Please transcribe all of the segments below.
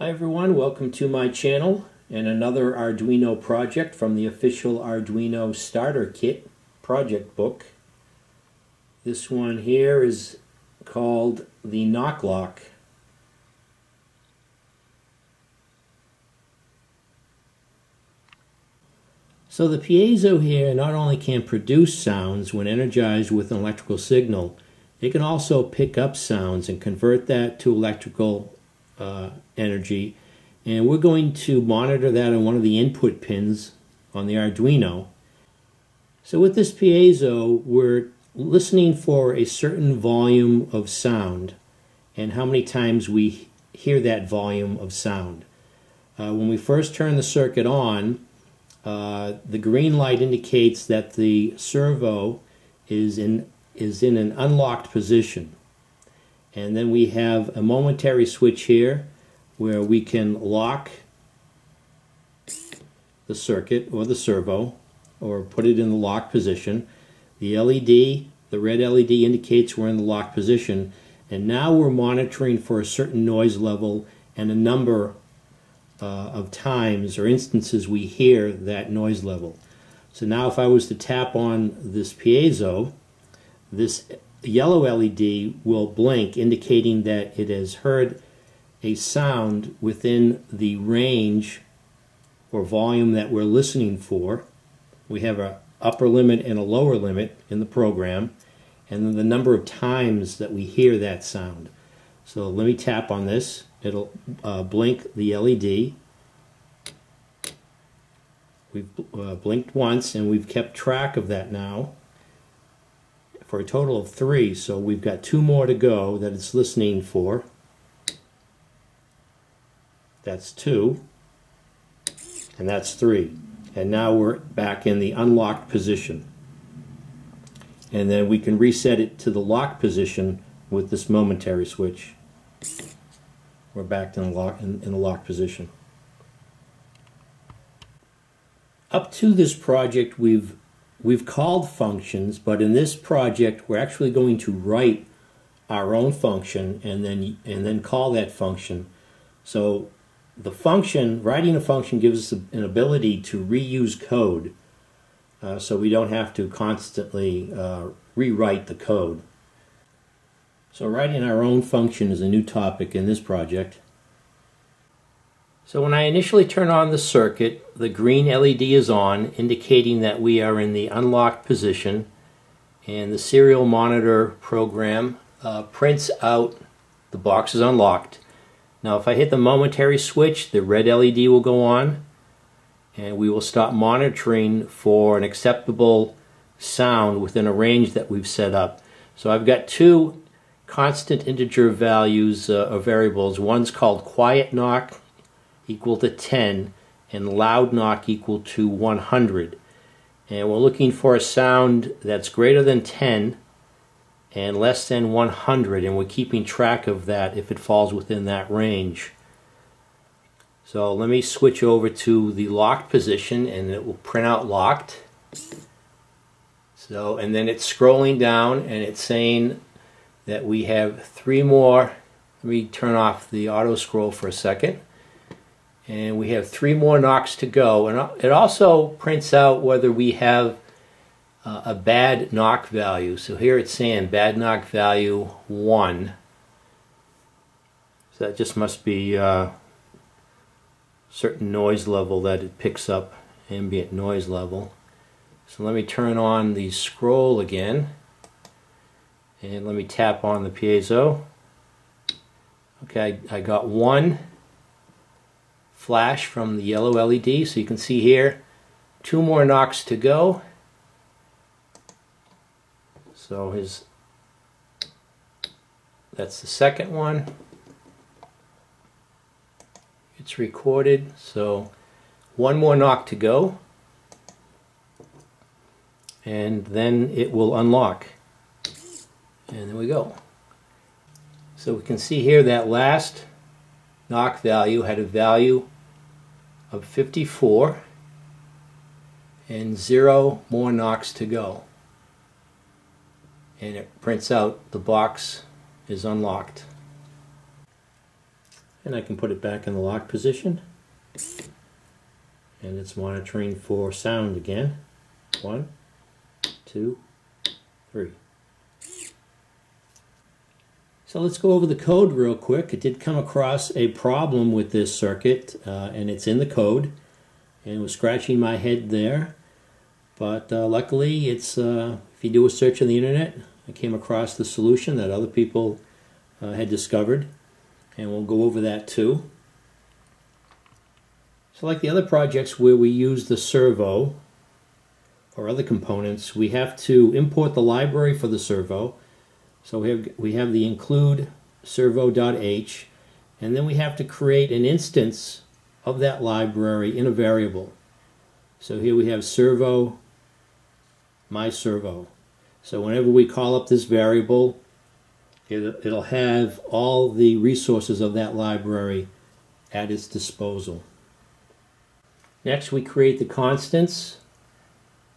Hi everyone, welcome to my channel and another Arduino project from the official Arduino Starter Kit project book. This one here is called the Knock Lock. So the piezo here not only can produce sounds when energized with an electrical signal, it can also pick up sounds and convert that to electrical energy, and we're going to monitor that on one of the input pins on the Arduino. So with this piezo, we're listening for a certain volume of sound and how many times we hear that volume of sound. When we first turn the circuit on, the green light indicates that the servo is in an unlocked position. And then we have a momentary switch here where we can lock the circuit or the servo or put it in the locked position. The red LED indicates we're in the locked position, and now we're monitoring for a certain noise level and a number of times or instances we hear that noise level. So now if I was to tap on this piezo, this yellow LED will blink, indicating that it has heard a sound within the range or volume that we're listening for. We have an upper limit and a lower limit in the program, and then the number of times that we hear that sound. So let me tap on this. It'll blink the LED. We've blinked once, and we've kept track of that now for a total of 3, so we've got 2 more to go that it's listening for. That's 2, and that's 3. And now we're back in the unlocked position. And then we can reset it to the locked position with this momentary switch. We're back in the locked position. Up to this project, we've called functions, but in this project we're actually going to write our own function and then call that function. So the function, writing a function, gives us an ability to reuse code, so we don't have to constantly rewrite the code. So writing our own function is a new topic in this project. So when I initially turn on the circuit, the green LED is on, indicating that we are in the unlocked position, and the serial monitor program prints out the box is unlocked. Now if I hit the momentary switch, the red LED will go on, and we will stop monitoring for an acceptable sound within a range that we've set up. So I've got 2 constant integer values of variables. One's called quiet knock, equal to 10, and loud knock equal to 100. And we're looking for a sound that's greater than 10 and less than 100, and we're keeping track of that if it falls within that range. So let me switch over to the locked position, and it will print out locked. So, and then it's scrolling down and it's saying that we have 3 more. Let me turn off the auto scroll for a second. And we have 3 more knocks to go, and it also prints out whether we have a bad knock value. So here it's saying bad knock value 1. So that just must be a certain noise level that it picks up, ambient noise level. So let me turn on the scroll again, and let me tap on the piezo. Okay, I got 1 flash from the yellow LED, so you can see here 2 more knocks to go. So that's the second one. It's recorded, so 1 more knock to go, and then it will unlock. And there we go. So we can see here that last knock value had a value of 54 and 0 more knocks to go. And it prints out the box is unlocked. And I can put it back in the lock position. And it's monitoring for sound again. 1, 2, 3. So let's go over the code real quick. It did come across a problem with this circuit, and it's in the code. And it was scratching my head there. But luckily, it's if you do a search on the internet, I came across the solution that other people had discovered. And we'll go over that too. So like the other projects where we use the servo or other components, we have to import the library for the servo. So we have the include servo.h, and then we have to create an instance of that library in a variable. So here we have servo, my servo. So whenever we call up this variable, it'll have all the resources of that library at its disposal. Next, we create the constants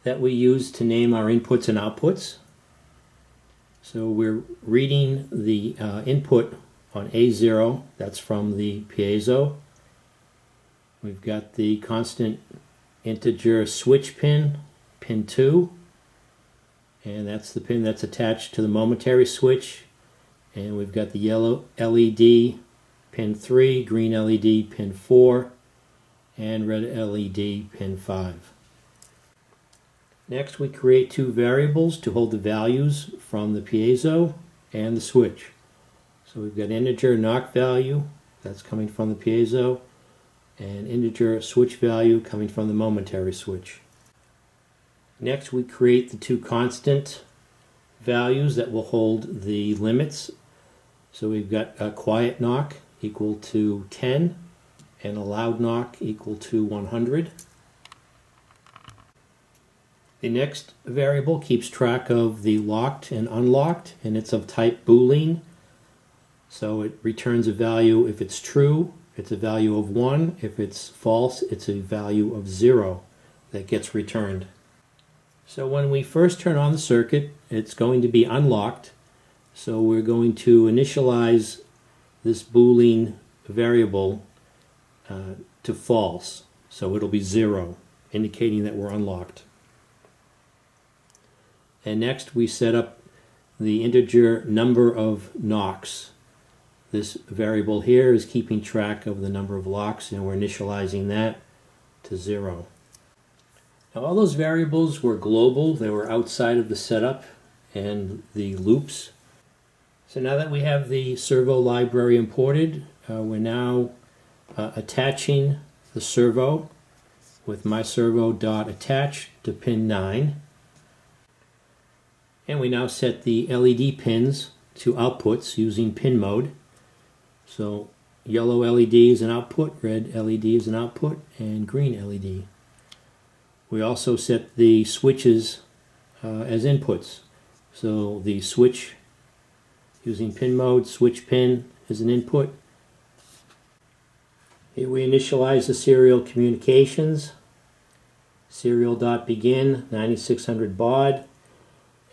that we use to name our inputs and outputs. So we're reading the input on A0, that's from the piezo. We've got the constant integer switch pin, pin 2, and that's the pin that's attached to the momentary switch. And we've got the yellow LED, pin 3, green LED, pin 4, and red LED, pin 5. Next, we create two variables to hold the values from the piezo and the switch. So we've got integer knock value, that's coming from the piezo, and integer switch value coming from the momentary switch. Next, we create the two constant values that will hold the limits. So we've got a quiet knock equal to 10 and a loud knock equal to 100. The next variable keeps track of the locked and unlocked, and it's of type Boolean. So it returns a value if it's true, it's a value of 1. If it's false, it's a value of 0 that gets returned. So when we first turn on the circuit, it's going to be unlocked. So we're going to initialize this Boolean variable to false. So it'll be 0, indicating that we're unlocked. And next we set up the integer number of knocks. This variable here is keeping track of the number of locks, and we're initializing that to 0. Now all those variables were global, they were outside of the setup and the loops. So now that we have the servo library imported, we're now attaching the servo with myservo.attach to pin 9. And we now set the LED pins to outputs using pin mode. So yellow LED is an output, red LED is an output, and green LED. We also set the switches as inputs. So the switch using pin mode, switch pin is an input. Here we initialize the serial communications. Serial.begin 9600 baud.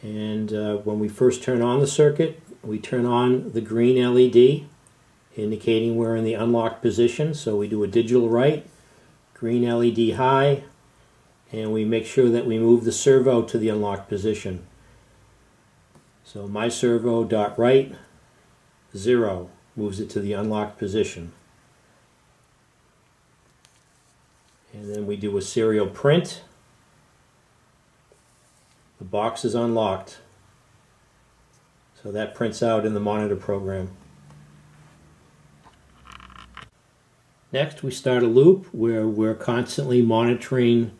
And when we first turn on the circuit, we turn on the green LED, indicating we're in the unlocked position. So we do a digital write, green LED high, and we make sure that we move the servo to the unlocked position. So myservo.write 0 moves it to the unlocked position. And then we do a serial print. The box is unlocked. So that prints out in the monitor program. Next, we start a loop where we're constantly monitoring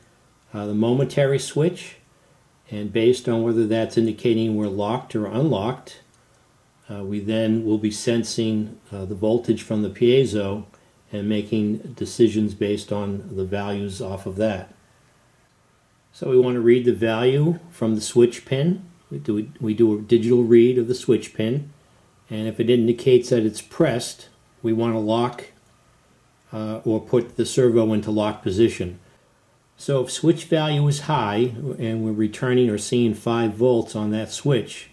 the momentary switch, and based on whether that's indicating we're locked or unlocked, we then will be sensing the voltage from the piezo and making decisions based on the values off of that. So we want to read the value from the switch pin. We do a digital read of the switch pin, and if it indicates that it's pressed, we want to lock or put the servo into lock position. So if switch value is high and we're returning or seeing 5 volts on that switch,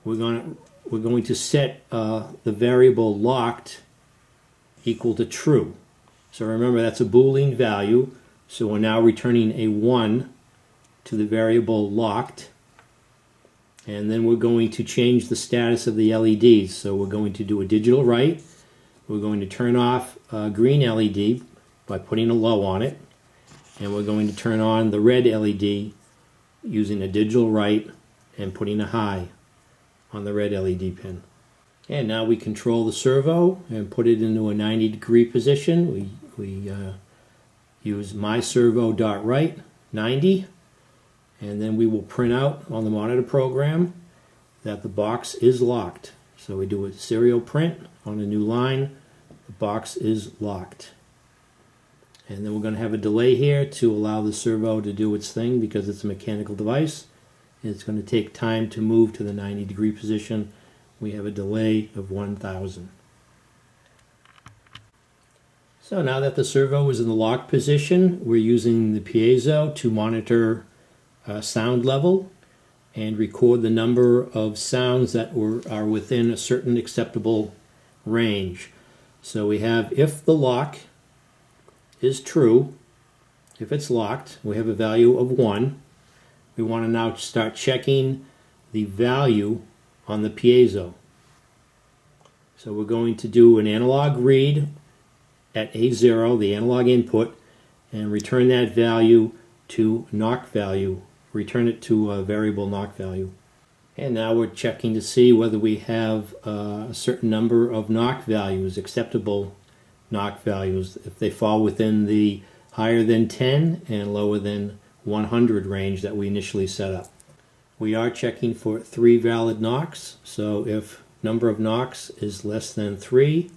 we're going to set the variable locked equal to true. So remember, that's a Boolean value, so we're now returning a 1 to the variable locked. And then we're going to change the status of the LEDs. So we're going to do a digital write. We're going to turn off green LED by putting a low on it. And we're going to turn on the red LED using a digital write and putting a high on the red LED pin. And now we control the servo and put it into a 90-degree position. We use myservo.write 90. And then we will print out on the monitor program that the box is locked. So we do a serial print on a new line. The box is locked. And then we're going to have a delay here to allow the servo to do its thing because it's a mechanical device. And it's going to take time to move to the 90-degree position. We have a delay of 1,000. So now that the servo is in the locked position, we're using the piezo to monitor sound level and record the number of sounds that are within a certain acceptable range. So we have, if the lock is true, if it's locked, we have a value of 1. We want to now start checking the value on the piezo. So we're going to do an analog read at A0, the analog input, and return that value to knock value. Return it to a variable knock value. And now we're checking to see whether we have a certain number of knock values, acceptable knock values, if they fall within the higher than 10 and lower than 100 range that we initially set up. We are checking for 3 valid knocks, so if number of knocks is less than 3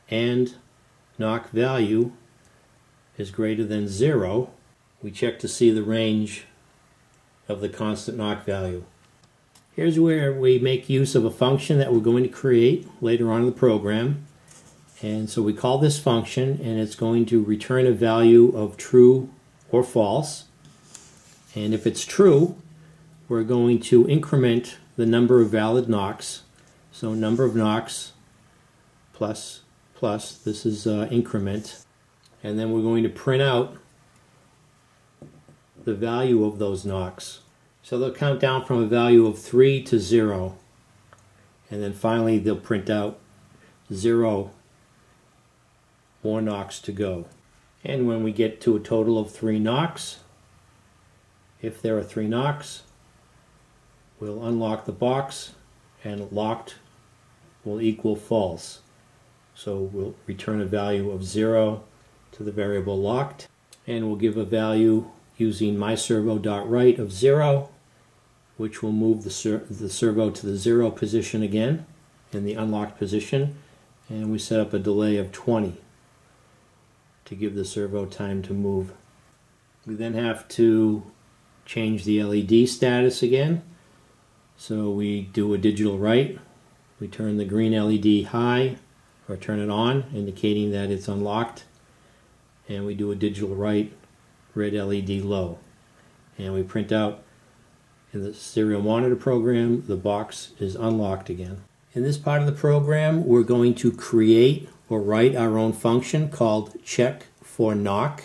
and knock value is greater than 0, we check to see the range of the constant knock value. Here's where we make use of a function that we're going to create later on in the program. And so we call this function, and it's going to return a value of true or false. And if it's true, we're going to increment the number of valid knocks. So number of knocks plus, this is increment. And then we're going to print out the value of those knocks. So they'll count down from a value of 3 to 0. And then finally they'll print out 0 more knocks to go. And when we get to a total of 3 knocks, if there are 3 knocks, we'll unlock the box, and locked will equal false. So we'll return a value of 0 to the variable locked, and we'll give a value using myservo.write of 0, which will move the servo to the 0 position again in the unlocked position, and we set up a delay of 20 to give the servo time to move. We then have to change the LED status again. So we do a digital write. We turn the green LED high, or turn it on, indicating that it's unlocked, and we do a digital write red LED low. And we print out in the serial monitor program, the box is unlocked again. In this part of the program, we're going to create or write our own function called check for knock.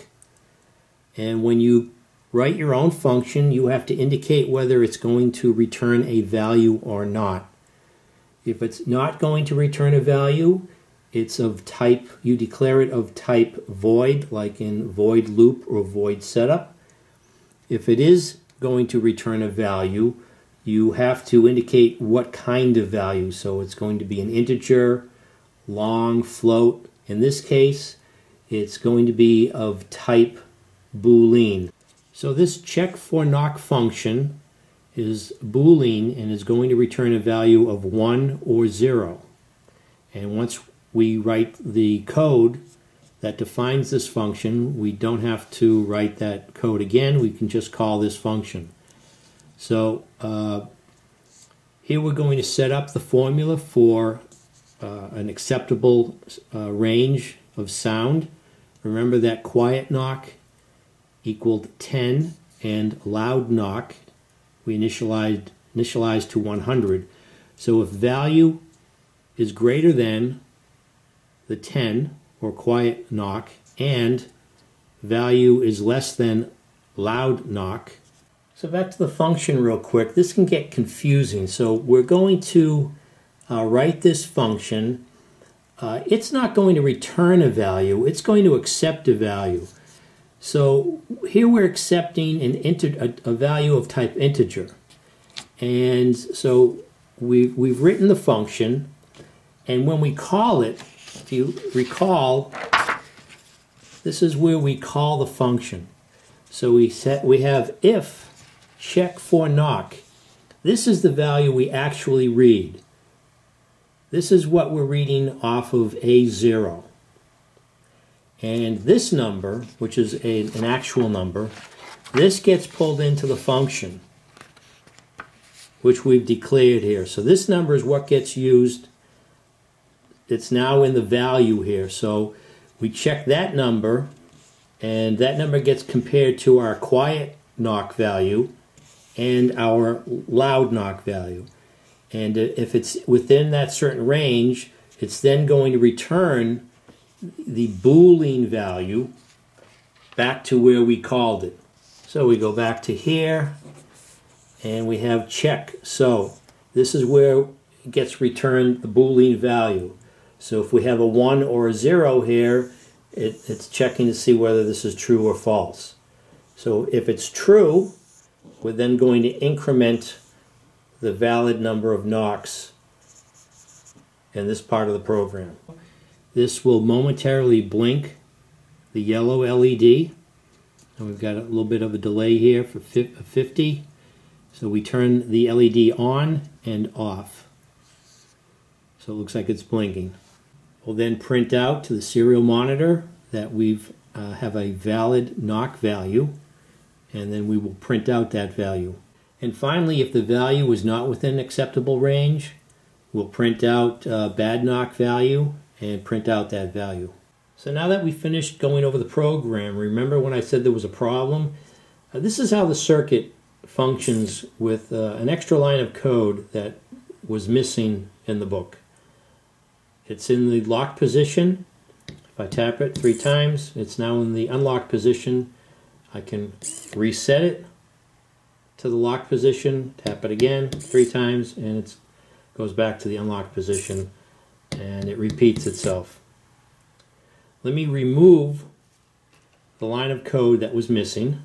And when you write your own function, you have to indicate whether it's going to return a value or not. If it's not going to return a value, it's of type, you declare it of type void, like in void loop or void setup. If it is going to return a value, you have to indicate what kind of value. So it's going to be an integer, long, float. In this case, it's going to be of type Boolean. So this check for knock function is Boolean and is going to return a value of 1 or 0. And once we write the code that defines this function, we don't have to write that code again. We can just call this function. So here we're going to set up the formula for an acceptable range of sound. Remember that quiet knock equaled 10 and loud knock we initialized to 100. So if value is greater than the 10, or quiet knock, and value is less than loud knock. So back to the function real quick. This can get confusing. So we're going to write this function. It's not going to return a value. It's going to accept a value. So here we're accepting a value of type integer. And so we've written the function. And when we call it, if you recall, this is where we call the function. So we have if check for knock. This is the value we actually read. This is what we're reading off of A0. And this number, which is an actual number, this gets pulled into the function, which we've declared here. So this number is what gets used. It's now in the value here. So we check that number, and that number gets compared to our quiet knock value and our loud knock value. And if it's within that certain range, it's then going to return the Boolean value back to where we called it. So we go back to here, and we have check. So this is where it gets returned the Boolean value. So if we have a 1 or a 0 here, it's checking to see whether this is true or false. So if it's true, we're then going to increment the valid number of knocks in this part of the program. This will momentarily blink the yellow LED. And we've got a little bit of a delay here for 50. So we turn the LED on and off. So it looks like it's blinking. We'll then print out to the serial monitor that we've have a valid knock value, and then we will print out that value. And finally, if the value is not within acceptable range, we'll print out bad knock value and print out that value. So now that we've finished going over the program, remember when I said there was a problem? This is how the circuit functions with an extra line of code that was missing in the book. It's in the locked position. If I tap it 3 times, it's now in the unlocked position. I can reset it to the locked position, tap it again 3 times, and it goes back to the unlocked position, and it repeats itself. Let me remove the line of code that was missing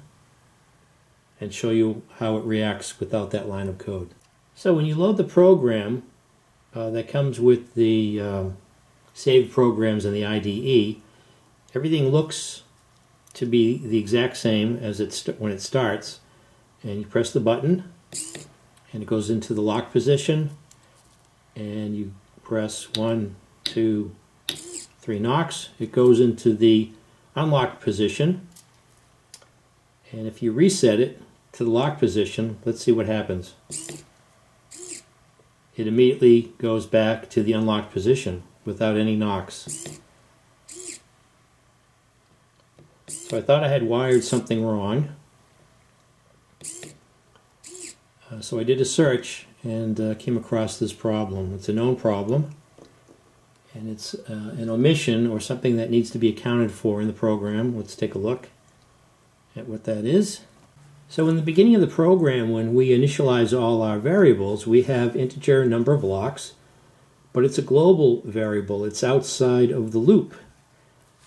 and show you how it reacts without that line of code. So when you load the program that comes with the saved programs in the IDE, everything looks to be the exact same as when it starts. And you press the button, and it goes into the lock position, and you press 1, 2, 3 knocks. It goes into the unlocked position, and if you reset it to the lock position, let's see what happens. It immediately goes back to the unlocked position without any knocks. So I thought I had wired something wrong. So I did a search and came across this problem. It's a known problem, and it's an omission or something that needs to be accounted for in the program. Let's take a look at what that is. So in the beginning of the program, when we initialize all our variables, we have integer number of locks, but it's a global variable. It's outside of the loop.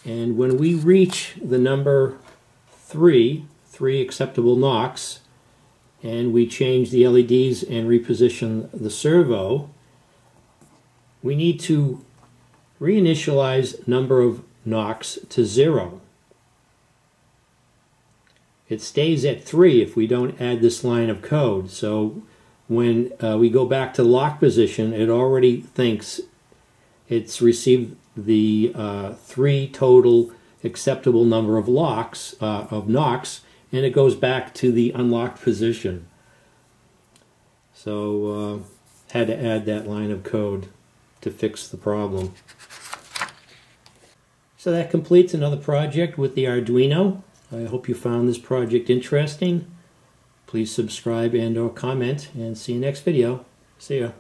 And when we reach the number 3 acceptable knocks, and we change the LEDs and reposition the servo, we need to reinitialize number of knocks to 0. It stays at 3 if we don't add this line of code. So when we go back to lock position, it already thinks it's received the 3 total acceptable number of knocks, and it goes back to the unlocked position. So had to add that line of code to fix the problem. So that completes another project with the Arduino. I hope you found this project interesting. Please subscribe and/or comment, and see you next video. See ya.